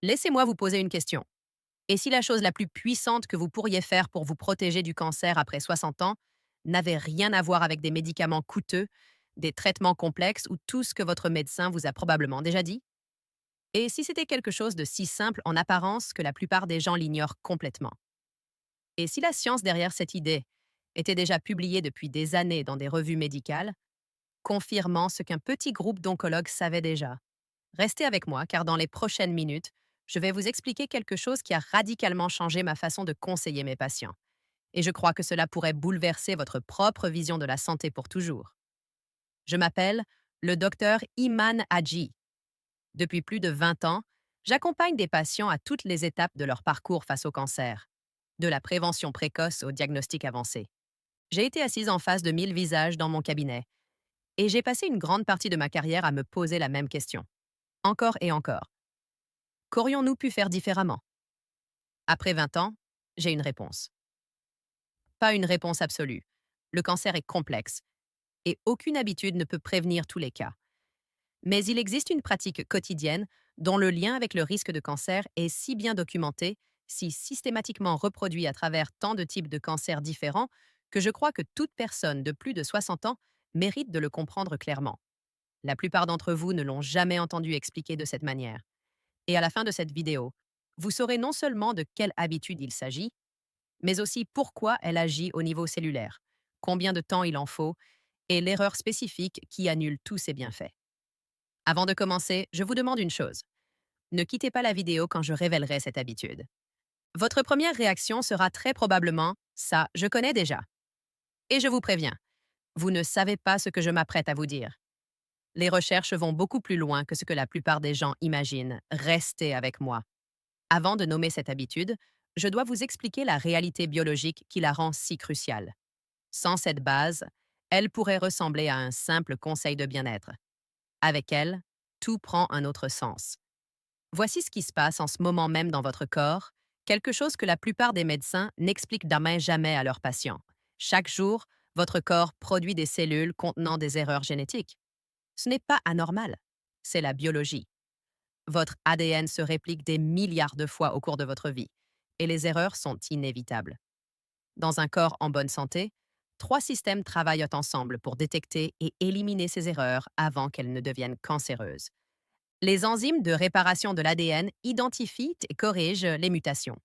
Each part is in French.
Laissez-moi vous poser une question. Et si la chose la plus puissante que vous pourriez faire pour vous protéger du cancer après 60 ans n'avait rien à voir avec des médicaments coûteux, des traitements complexes ou tout ce que votre médecin vous a probablement déjà dit? Et si c'était quelque chose de si simple en apparence que la plupart des gens l'ignorent complètement? Et si la science derrière cette idée était déjà publiée depuis des années dans des revues médicales, confirmant ce qu'un petit groupe d'oncologues savait déjà? Restez avec moi car dans les prochaines minutes, je vais vous expliquer quelque chose qui a radicalement changé ma façon de conseiller mes patients. Et je crois que cela pourrait bouleverser votre propre vision de la santé pour toujours. Je m'appelle le docteur Iman Haji. Depuis plus de 20 ans, j'accompagne des patients à toutes les étapes de leur parcours face au cancer, de la prévention précoce au diagnostic avancé. J'ai été assise en face de 1000 visages dans mon cabinet et j'ai passé une grande partie de ma carrière à me poser la même question. Encore et encore. Qu'aurions-nous pu faire différemment? Après 20 ans, j'ai une réponse. Pas une réponse absolue. Le cancer est complexe et aucune habitude ne peut prévenir tous les cas. Mais il existe une pratique quotidienne dont le lien avec le risque de cancer est si bien documenté, si systématiquement reproduit à travers tant de types de cancers différents, que je crois que toute personne de plus de 60 ans mérite de le comprendre clairement. La plupart d'entre vous ne l'ont jamais entendu expliquer de cette manière. Et à la fin de cette vidéo, vous saurez non seulement de quelle habitude il s'agit, mais aussi pourquoi elle agit au niveau cellulaire, combien de temps il en faut, et l'erreur spécifique qui annule tous ses bienfaits. Avant de commencer, je vous demande une chose. Ne quittez pas la vidéo quand je révélerai cette habitude. Votre première réaction sera très probablement ⁇ ça, je connais déjà ⁇ Et je vous préviens, vous ne savez pas ce que je m'apprête à vous dire. Les recherches vont beaucoup plus loin que ce que la plupart des gens imaginent. Restez avec moi. Avant de nommer cette habitude, je dois vous expliquer la réalité biologique qui la rend si cruciale. Sans cette base, elle pourrait ressembler à un simple conseil de bien-être. Avec elle, tout prend un autre sens. Voici ce qui se passe en ce moment même dans votre corps, quelque chose que la plupart des médecins n'expliquent jamais à leurs patients. Chaque jour, votre corps produit des cellules contenant des erreurs génétiques. Ce n'est pas anormal, c'est la biologie. Votre ADN se réplique des milliards de fois au cours de votre vie, et les erreurs sont inévitables. Dans un corps en bonne santé, trois systèmes travaillent ensemble pour détecter et éliminer ces erreurs avant qu'elles ne deviennent cancéreuses. Les enzymes de réparation de l'ADN identifient et corrigent les mutations.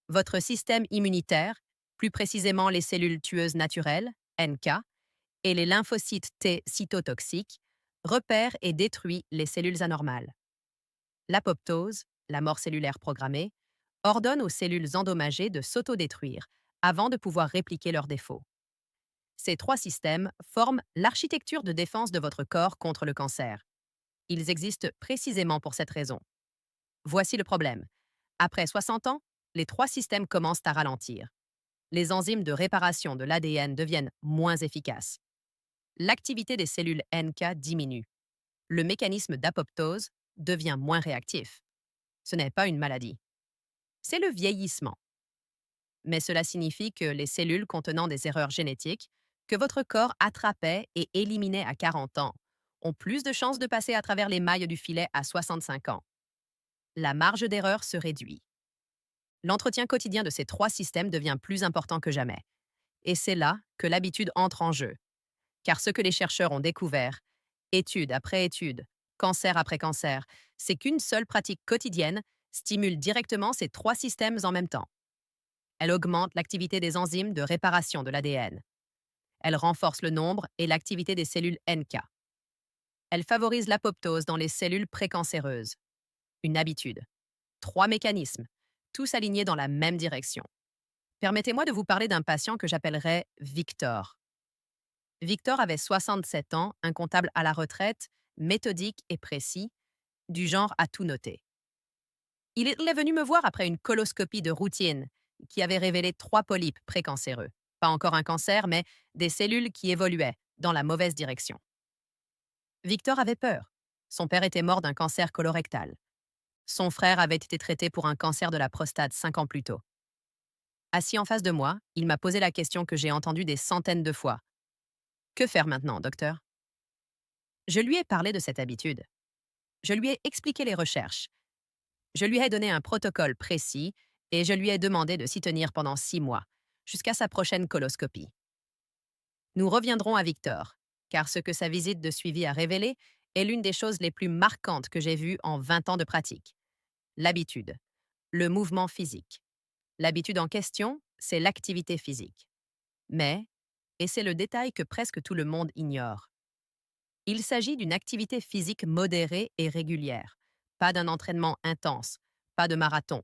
Votre système immunitaire, plus précisément les cellules tueuses naturelles, NK, et les lymphocytes T cytotoxiques, repèrent et détruit les cellules anormales. L'apoptose, la mort cellulaire programmée, ordonne aux cellules endommagées de s'autodétruire avant de pouvoir répliquer leurs défauts. Ces trois systèmes forment l'architecture de défense de votre corps contre le cancer. Ils existent précisément pour cette raison. Voici le problème. Après 60 ans, les trois systèmes commencent à ralentir. Les enzymes de réparation de l'ADN deviennent moins efficaces. L'activité des cellules NK diminue. Le mécanisme d'apoptose devient moins réactif. Ce n'est pas une maladie. C'est le vieillissement. Mais cela signifie que les cellules contenant des erreurs génétiques que votre corps attrapait et éliminait à 40 ans ont plus de chances de passer à travers les mailles du filet à 65 ans. La marge d'erreur se réduit. L'entretien quotidien de ces trois systèmes devient plus important que jamais. Et c'est là que l'habitude entre en jeu. Car ce que les chercheurs ont découvert, étude après étude, cancer après cancer, c'est qu'une seule pratique quotidienne stimule directement ces trois systèmes en même temps. Elle augmente l'activité des enzymes de réparation de l'ADN. Elle renforce le nombre et l'activité des cellules NK. Elle favorise l'apoptose dans les cellules précancéreuses. Une habitude. Trois mécanismes, tous alignés dans la même direction. Permettez-moi de vous parler d'un patient que j'appellerais Victor. Victor avait 67 ans, un comptable à la retraite, méthodique et précis, du genre à tout noter. Il est venu me voir après une coloscopie de routine qui avait révélé trois polypes précancéreux. Pas encore un cancer, mais des cellules qui évoluaient dans la mauvaise direction. Victor avait peur. Son père était mort d'un cancer colorectal. Son frère avait été traité pour un cancer de la prostate 5 ans plus tôt. Assis en face de moi, il m'a posé la question que j'ai entendue des centaines de fois. Que faire maintenant, docteur? Je lui ai parlé de cette habitude. Je lui ai expliqué les recherches. Je lui ai donné un protocole précis et je lui ai demandé de s'y tenir pendant 6 mois, jusqu'à sa prochaine coloscopie. Nous reviendrons à Victor, car ce que sa visite de suivi a révélé est l'une des choses les plus marquantes que j'ai vues en 20 ans de pratique. L'habitude, le mouvement physique. L'habitude en question, c'est l'activité physique. Mais, et c'est le détail que presque tout le monde ignore, il s'agit d'une activité physique modérée et régulière, pas d'un entraînement intense, pas de marathon,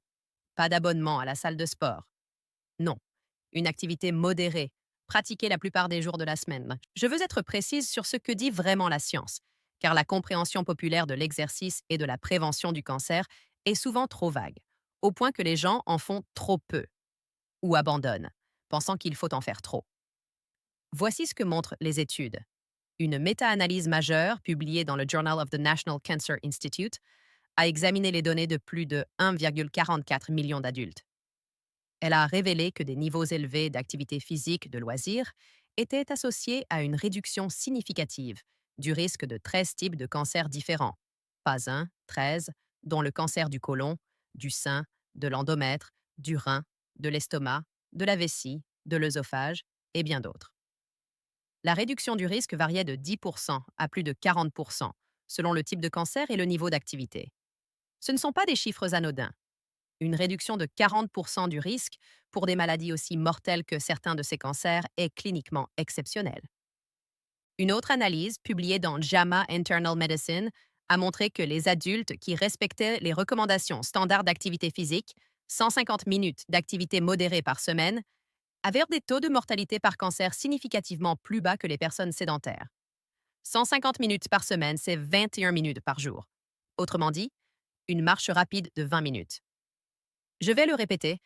pas d'abonnement à la salle de sport. Non, une activité modérée, pratiquée la plupart des jours de la semaine. Je veux être précise sur ce que dit vraiment la science, car la compréhension populaire de l'exercice et de la prévention du cancer est souvent trop vague, au point que les gens en font trop peu ou abandonnent, pensant qu'il faut en faire trop. Voici ce que montrent les études. Une méta-analyse majeure, publiée dans le Journal of the National Cancer Institute, a examiné les données de plus de 1,44 million d'adultes. Elle a révélé que des niveaux élevés d'activité physique de loisirs étaient associés à une réduction significative du risque de 13 types de cancers différents, pas un, 13, dont le cancer du côlon, du sein, de l'endomètre, du rein, de l'estomac, de la vessie, de l'œsophage et bien d'autres. La réduction du risque variait de 10% à plus de 40%, selon le type de cancer et le niveau d'activité. Ce ne sont pas des chiffres anodins. Une réduction de 40% du risque pour des maladies aussi mortelles que certains de ces cancers est cliniquement exceptionnelle. Une autre analyse, publiée dans JAMA Internal Medicine, a montré que les adultes qui respectaient les recommandations standards d'activité physique, 150 minutes d'activité modérée par semaine, avaient des taux de mortalité par cancer significativement plus bas que les personnes sédentaires. 150 minutes par semaine, c'est 21 minutes par jour. Autrement dit, une marche rapide de 20 minutes. Je vais le répéter,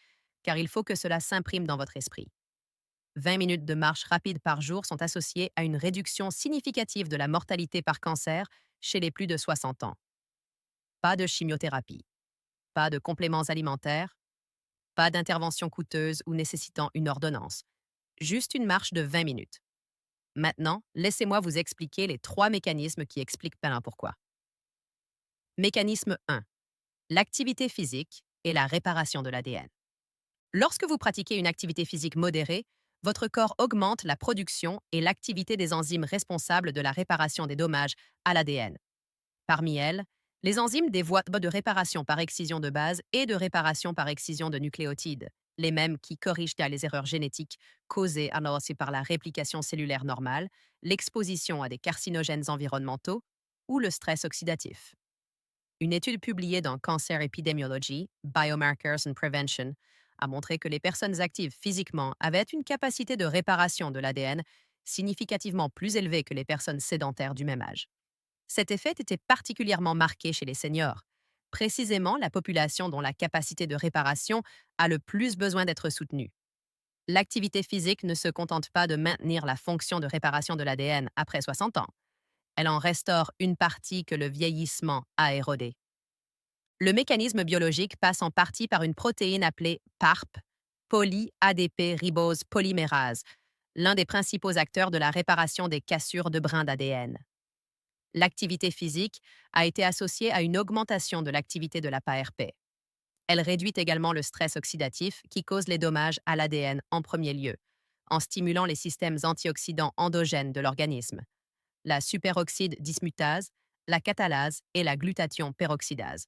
car il faut que cela s'imprime dans votre esprit. 20 minutes de marche rapide par jour sont associées à une réduction significative de la mortalité par cancer chez les plus de 60 ans. Pas de chimiothérapie, pas de compléments alimentaires, pas d'intervention coûteuse ou nécessitant une ordonnance. Juste une marche de 20 minutes. Maintenant, laissez-moi vous expliquer les 3 mécanismes qui expliquent bien pourquoi. Mécanisme 1. L'activité physique et la réparation de l'ADN. Lorsque vous pratiquez une activité physique modérée, votre corps augmente la production et l'activité des enzymes responsables de la réparation des dommages à l'ADN. Parmi elles, les enzymes des voies de réparation par excision de base et de réparation par excision de nucléotides, les mêmes qui corrigent les erreurs génétiques causées alors aussi par la réplication cellulaire normale, l'exposition à des carcinogènes environnementaux ou le stress oxydatif. Une étude publiée dans Cancer Epidemiology, Biomarkers and Prevention, a montré que les personnes actives physiquement avaient une capacité de réparation de l'ADN significativement plus élevée que les personnes sédentaires du même âge. Cet effet était particulièrement marqué chez les seniors, précisément la population dont la capacité de réparation a le plus besoin d'être soutenue. L'activité physique ne se contente pas de maintenir la fonction de réparation de l'ADN après 60 ans. Elle en restaure une partie que le vieillissement a érodée. Le mécanisme biologique passe en partie par une protéine appelée PARP, poly-ADP ribose polymérase, l'un des principaux acteurs de la réparation des cassures de brins d'ADN. L'activité physique a été associée à une augmentation de l'activité de la PARP. Elle réduit également le stress oxydatif qui cause les dommages à l'ADN en premier lieu, en stimulant les systèmes antioxydants endogènes de l'organisme, la superoxyde dismutase, la catalase et la glutathion peroxydase.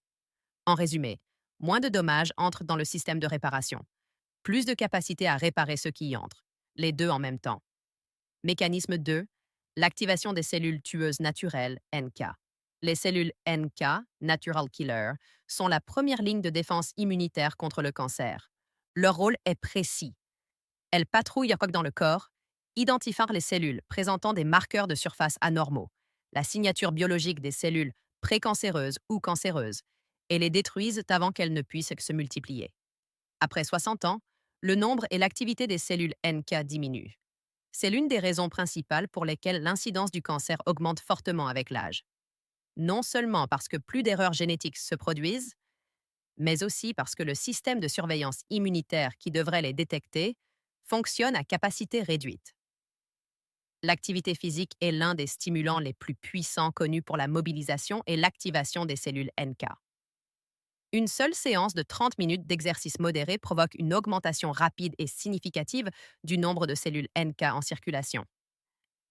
En résumé, moins de dommages entrent dans le système de réparation, plus de capacité à réparer ce qui y entre, les deux en même temps. Mécanisme 2, l'activation des cellules tueuses naturelles, NK. Les cellules NK, Natural Killer, sont la première ligne de défense immunitaire contre le cancer. Leur rôle est précis. Elles patrouillent dans le corps, identifiant les cellules présentant des marqueurs de surface anormaux, la signature biologique des cellules précancéreuses ou cancéreuses, et les détruisent avant qu'elles ne puissent se multiplier. Après 60 ans, le nombre et l'activité des cellules NK diminuent. C'est l'une des raisons principales pour lesquelles l'incidence du cancer augmente fortement avec l'âge. Non seulement parce que plus d'erreurs génétiques se produisent, mais aussi parce que le système de surveillance immunitaire qui devrait les détecter fonctionne à capacité réduite. L'activité physique est l'un des stimulants les plus puissants connus pour la mobilisation et l'activation des cellules NK. Une seule séance de 30 minutes d'exercice modéré provoque une augmentation rapide et significative du nombre de cellules NK en circulation.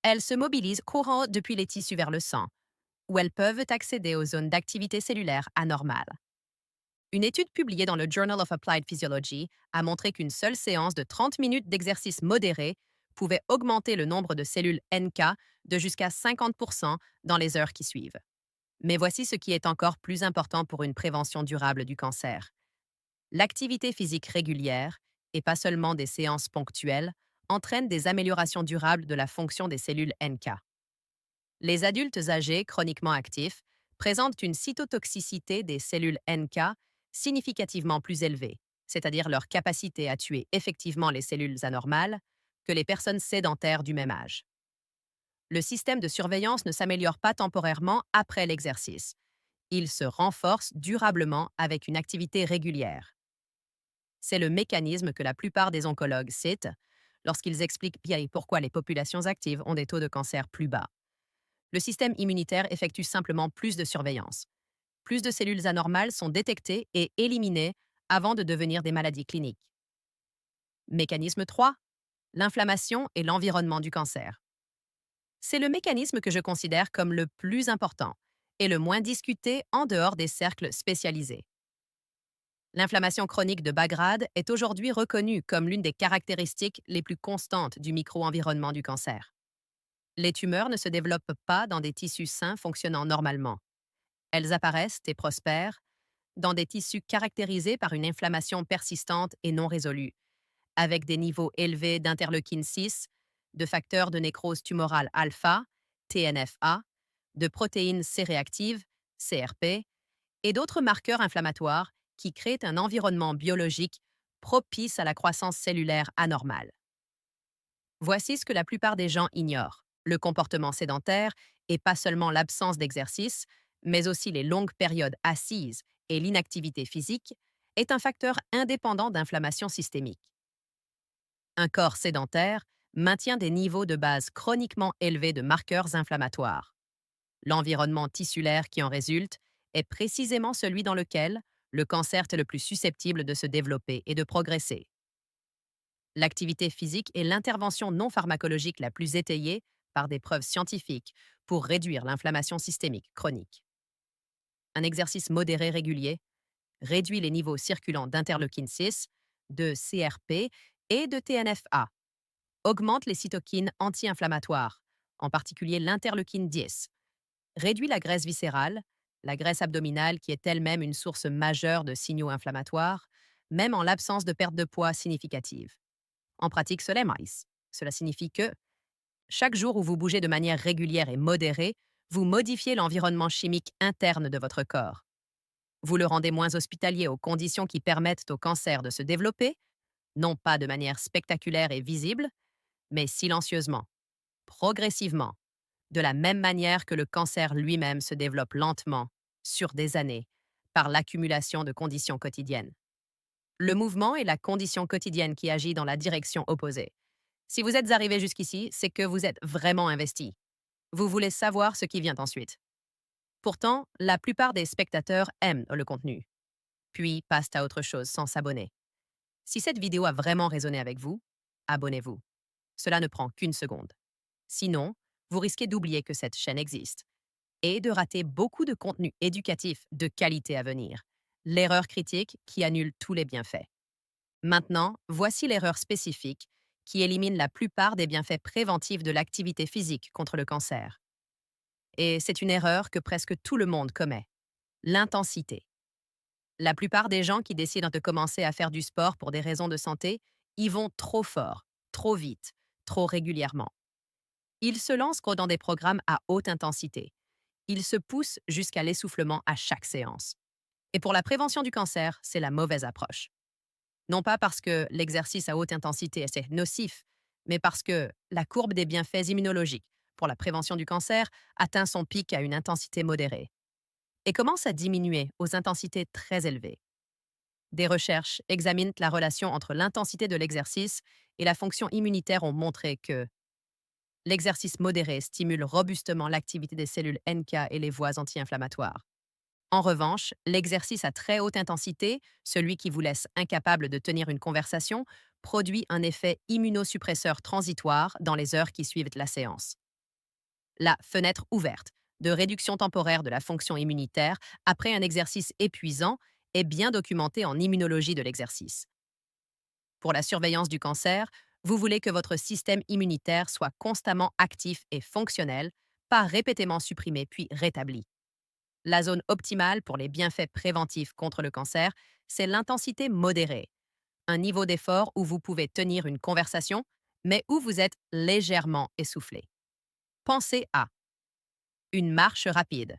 Elles se mobilisent courant depuis les tissus vers le sang, où elles peuvent accéder aux zones d'activité cellulaire anormales. Une étude publiée dans le Journal of Applied Physiology a montré qu'une seule séance de 30 minutes d'exercice modéré pouvait augmenter le nombre de cellules NK de jusqu'à 50% dans les heures qui suivent. Mais voici ce qui est encore plus important pour une prévention durable du cancer. L'activité physique régulière, et pas seulement des séances ponctuelles, entraîne des améliorations durables de la fonction des cellules NK. Les adultes âgés chroniquement actifs présentent une cytotoxicité des cellules NK significativement plus élevée, c'est-à-dire leur capacité à tuer effectivement les cellules anormales, que les personnes sédentaires du même âge. Le système de surveillance ne s'améliore pas temporairement après l'exercice. Il se renforce durablement avec une activité régulière. C'est le mécanisme que la plupart des oncologues citent lorsqu'ils expliquent bien pourquoi les populations actives ont des taux de cancer plus bas. Le système immunitaire effectue simplement plus de surveillance. Plus de cellules anormales sont détectées et éliminées avant de devenir des maladies cliniques. Mécanisme 3. L'inflammation et l'environnement du cancer. C'est le mécanisme que je considère comme le plus important et le moins discuté en dehors des cercles spécialisés. L'inflammation chronique de bas grade est aujourd'hui reconnue comme l'une des caractéristiques les plus constantes du micro-environnement du cancer. Les tumeurs ne se développent pas dans des tissus sains fonctionnant normalement. Elles apparaissent et prospèrent dans des tissus caractérisés par une inflammation persistante et non résolue, avec des niveaux élevés d'interleukine 6, de facteurs de nécrose tumorale alpha, TNFA, de protéines C-réactives, CRP, et d'autres marqueurs inflammatoires qui créent un environnement biologique propice à la croissance cellulaire anormale. Voici ce que la plupart des gens ignorent. Le comportement sédentaire, et pas seulement l'absence d'exercice, mais aussi les longues périodes assises et l'inactivité physique, est un facteur indépendant d'inflammation systémique. Un corps sédentaire maintient des niveaux de base chroniquement élevés de marqueurs inflammatoires. L'environnement tissulaire qui en résulte est précisément celui dans lequel le cancer est le plus susceptible de se développer et de progresser. L'activité physique est l'intervention non pharmacologique la plus étayée par des preuves scientifiques pour réduire l'inflammation systémique chronique. Un exercice modéré régulier réduit les niveaux circulants d'interleukine 6, de CRP et de TNFA, augmente les cytokines anti-inflammatoires, en particulier l'interleukine 10, réduit la graisse viscérale, la graisse abdominale qui est elle-même une source majeure de signaux inflammatoires, même en l'absence de perte de poids significative. En pratique, cela est maïs. Cela signifie que chaque jour où vous bougez de manière régulière et modérée, vous modifiez l'environnement chimique interne de votre corps. Vous le rendez moins hospitalier aux conditions qui permettent au cancer de se développer, non pas de manière spectaculaire et visible, mais silencieusement, progressivement, de la même manière que le cancer lui-même se développe lentement, sur des années, par l'accumulation de conditions quotidiennes. Le mouvement est la condition quotidienne qui agit dans la direction opposée. Si vous êtes arrivé jusqu'ici, c'est que vous êtes vraiment investi. Vous voulez savoir ce qui vient ensuite. Pourtant, la plupart des spectateurs aiment le contenu, puis passent à autre chose sans s'abonner. Si cette vidéo a vraiment résonné avec vous, abonnez-vous. Cela ne prend qu'une seconde. Sinon, vous risquez d'oublier que cette chaîne existe et de rater beaucoup de contenus éducatifs de qualité à venir. L'erreur critique qui annule tous les bienfaits. Maintenant, voici l'erreur spécifique qui élimine la plupart des bienfaits préventifs de l'activité physique contre le cancer. Et c'est une erreur que presque tout le monde commet. L'intensité. La plupart des gens qui décident de commencer à faire du sport pour des raisons de santé y vont trop fort, trop vite, trop régulièrement. Ils se lancent dans des programmes à haute intensité. Ils se poussent jusqu'à l'essoufflement à chaque séance. Et pour la prévention du cancer, c'est la mauvaise approche. Non pas parce que l'exercice à haute intensité est nocif, mais parce que la courbe des bienfaits immunologiques pour la prévention du cancer atteint son pic à une intensité modérée et commence à diminuer aux intensités très élevées. Des recherches examinent la relation entre l'intensité de l'exercice et la fonction immunitaire ont montré que l'exercice modéré stimule robustement l'activité des cellules NK et les voies anti-inflammatoires. En revanche, l'exercice à très haute intensité, celui qui vous laisse incapable de tenir une conversation, produit un effet immunosuppresseur transitoire dans les heures qui suivent la séance. La fenêtre ouverte de réduction temporaire de la fonction immunitaire après un exercice épuisant est bien documentée en immunologie de l'exercice. Pour la surveillance du cancer, vous voulez que votre système immunitaire soit constamment actif et fonctionnel, pas répétément supprimé puis rétabli. La zone optimale pour les bienfaits préventifs contre le cancer, c'est l'intensité modérée, un niveau d'effort où vous pouvez tenir une conversation, mais où vous êtes légèrement essoufflé. Pensez à une marche rapide,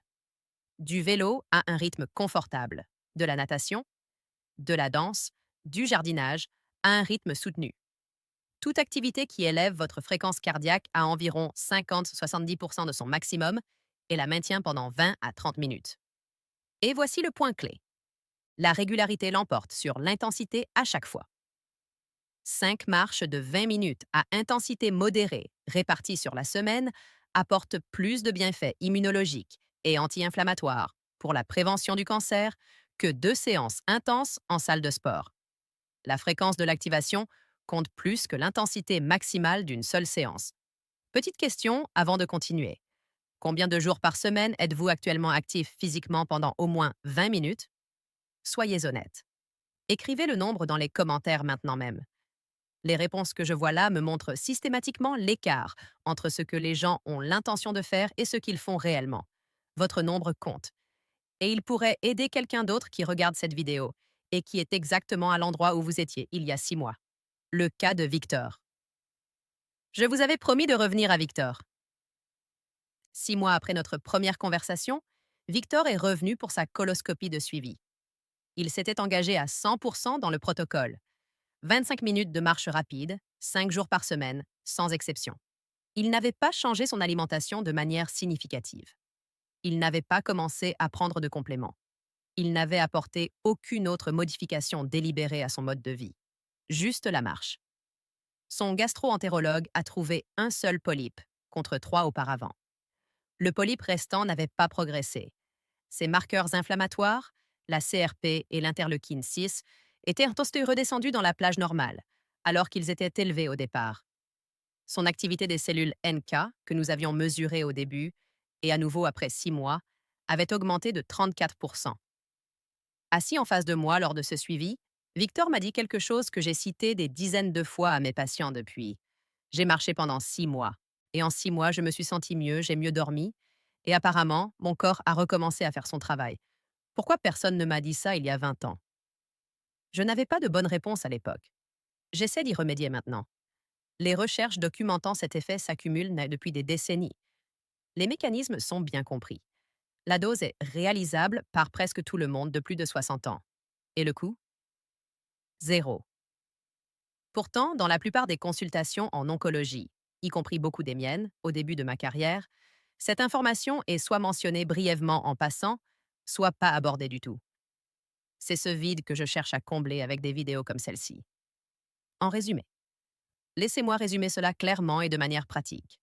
du vélo à un rythme confortable, de la natation, de la danse, du jardinage à un rythme soutenu. Toute activité qui élève votre fréquence cardiaque à environ 50-70% de son maximum et la maintient pendant 20 à 30 minutes. Et voici le point clé. La régularité l'emporte sur l'intensité à chaque fois. 5 marches de 20 minutes à intensité modérée réparties sur la semaine apportent plus de bienfaits immunologiques et anti-inflammatoires pour la prévention du cancer que 2 séances intenses en salle de sport. La fréquence de l'activation compte plus que l'intensité maximale d'une seule séance. Petite question avant de continuer. Combien de jours par semaine êtes-vous actuellement actif physiquement pendant au moins 20 minutes? Soyez honnête. Écrivez le nombre dans les commentaires maintenant même. Les réponses que je vois là me montrent systématiquement l'écart entre ce que les gens ont l'intention de faire et ce qu'ils font réellement. Votre nombre compte. Et il pourrait aider quelqu'un d'autre qui regarde cette vidéo et qui est exactement à l'endroit où vous étiez il y a 6 mois. Le cas de Victor. Je vous avais promis de revenir à Victor. 6 mois après notre première conversation, Victor est revenu pour sa coloscopie de suivi. Il s'était engagé à 100% dans le protocole. 25 minutes de marche rapide, 5 jours par semaine, sans exception. Il n'avait pas changé son alimentation de manière significative. Il n'avait pas commencé à prendre de compléments. Il n'avait apporté aucune autre modification délibérée à son mode de vie. Juste la marche. Son gastro-entérologue a trouvé un seul polype, contre 3 auparavant. Le polype restant n'avait pas progressé. Ses marqueurs inflammatoires, la CRP et l'interleukine 6, étaient ensuite redescendus dans la plage normale, alors qu'ils étaient élevés au départ. Son activité des cellules NK, que nous avions mesurée au début, et à nouveau après 6 mois, avait augmenté de 34%. Assis en face de moi lors de ce suivi, Victor m'a dit quelque chose que j'ai cité des dizaines de fois à mes patients depuis. J'ai marché pendant 6 mois. Et en 6 mois, je me suis senti mieux, j'ai mieux dormi. Et apparemment, mon corps a recommencé à faire son travail. Pourquoi personne ne m'a dit ça il y a 20 ans? Je n'avais pas de bonne réponse à l'époque. J'essaie d'y remédier maintenant. Les recherches documentant cet effet s'accumulent depuis des décennies. Les mécanismes sont bien compris. La dose est réalisable par presque tout le monde de plus de 60 ans. Et le coût? Zéro. Pourtant, dans la plupart des consultations en oncologie, y compris beaucoup des miennes, au début de ma carrière, cette information est soit mentionnée brièvement en passant, soit pas abordée du tout. C'est ce vide que je cherche à combler avec des vidéos comme celle-ci. En résumé, laissez-moi résumer cela clairement et de manière pratique.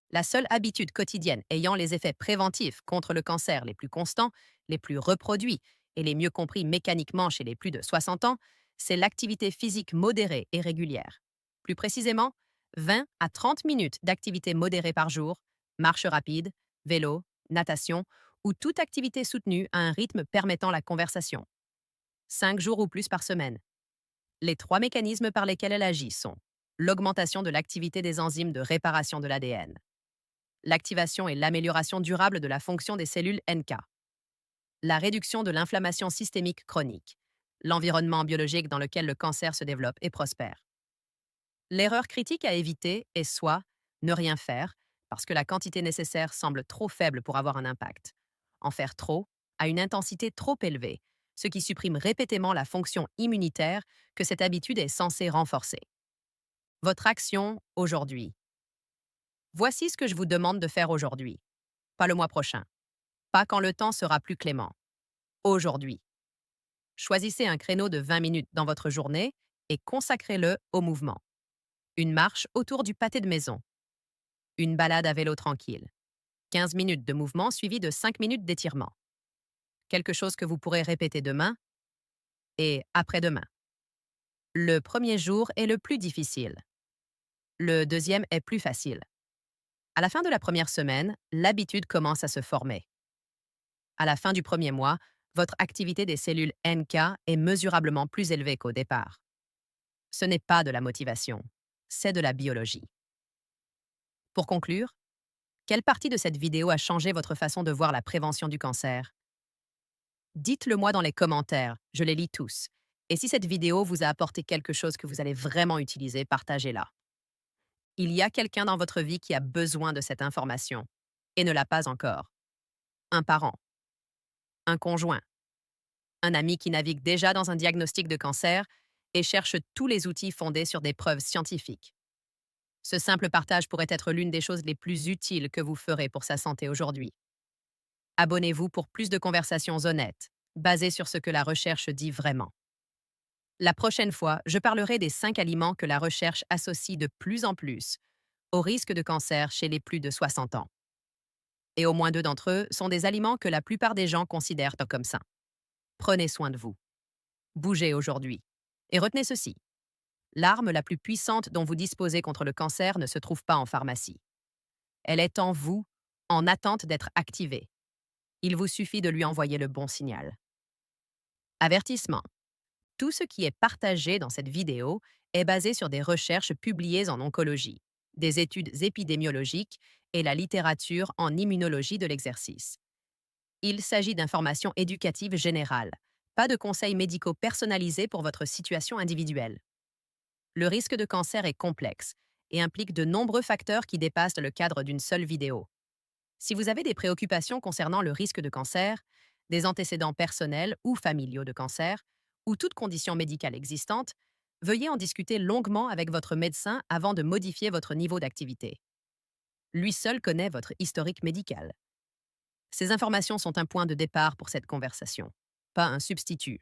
La seule habitude quotidienne ayant les effets préventifs contre le cancer les plus constants, les plus reproduits et les mieux compris mécaniquement chez les plus de 60 ans, c'est l'activité physique modérée et régulière. Plus précisément, 20 à 30 minutes d'activité modérée par jour, marche rapide, vélo, natation ou toute activité soutenue à un rythme permettant la conversation. 5 jours ou plus par semaine. Les 3 mécanismes par lesquels elle agit sont l'augmentation de l'activité des enzymes de réparation de l'ADN, l'activation et l'amélioration durable de la fonction des cellules NK, la réduction de l'inflammation systémique chronique, l'environnement biologique dans lequel le cancer se développe et prospère. L'erreur critique à éviter est soit ne rien faire, parce que la quantité nécessaire semble trop faible pour avoir un impact, en faire trop, à une intensité trop élevée, ce qui supprime répétément la fonction immunitaire que cette habitude est censée renforcer. Votre action aujourd'hui. Voici ce que je vous demande de faire aujourd'hui. Pas le mois prochain. Pas quand le temps sera plus clément. Aujourd'hui. Choisissez un créneau de 20 minutes dans votre journée et consacrez-le au mouvement. Une marche autour du pâté de maison. Une balade à vélo tranquille. 15 minutes de mouvement suivi de 5 minutes d'étirement. quelque chose que vous pourrez répéter demain et après-demain. Le premier jour est le plus difficile. Le deuxième est plus facile. À la fin de la première semaine, l'habitude commence à se former. À la fin du premier mois, votre activité des cellules NK est mesurablement plus élevée qu'au départ. Ce n'est pas de la motivation, c'est de la biologie. Pour conclure, quelle partie de cette vidéo a changé votre façon de voir la prévention du cancer? Dites-le moi dans les commentaires, je les lis tous. Et si cette vidéo vous a apporté quelque chose que vous allez vraiment utiliser, partagez-la. Il y a quelqu'un dans votre vie qui a besoin de cette information et ne l'a pas encore. Un parent, un conjoint, un ami qui navigue déjà dans un diagnostic de cancer et cherche tous les outils fondés sur des preuves scientifiques. Ce simple partage pourrait être l'une des choses les plus utiles que vous ferez pour sa santé aujourd'hui. Abonnez-vous pour plus de conversations honnêtes, basées sur ce que la recherche dit vraiment. La prochaine fois, je parlerai des 5 aliments que la recherche associe de plus en plus au risque de cancer chez les plus de 60 ans. Et au moins 2 d'entre eux sont des aliments que la plupart des gens considèrent comme sains. Prenez soin de vous. Bougez aujourd'hui. Et retenez ceci. L'arme la plus puissante dont vous disposez contre le cancer ne se trouve pas en pharmacie. Elle est en vous, en attente d'être activée. Il vous suffit de lui envoyer le bon signal. Avertissement. Tout ce qui est partagé dans cette vidéo est basé sur des recherches publiées en oncologie, des études épidémiologiques et la littérature en immunologie de l'exercice. Il s'agit d'informations éducatives générales, pas de conseils médicaux personnalisés pour votre situation individuelle. Le risque de cancer est complexe et implique de nombreux facteurs qui dépassent le cadre d'une seule vidéo. Si vous avez des préoccupations concernant le risque de cancer, des antécédents personnels ou familiaux de cancer, ou toute condition médicale existante, veuillez en discuter longuement avec votre médecin avant de modifier votre niveau d'activité. Lui seul connaît votre historique médical. Ces informations sont un point de départ pour cette conversation, pas un substitut.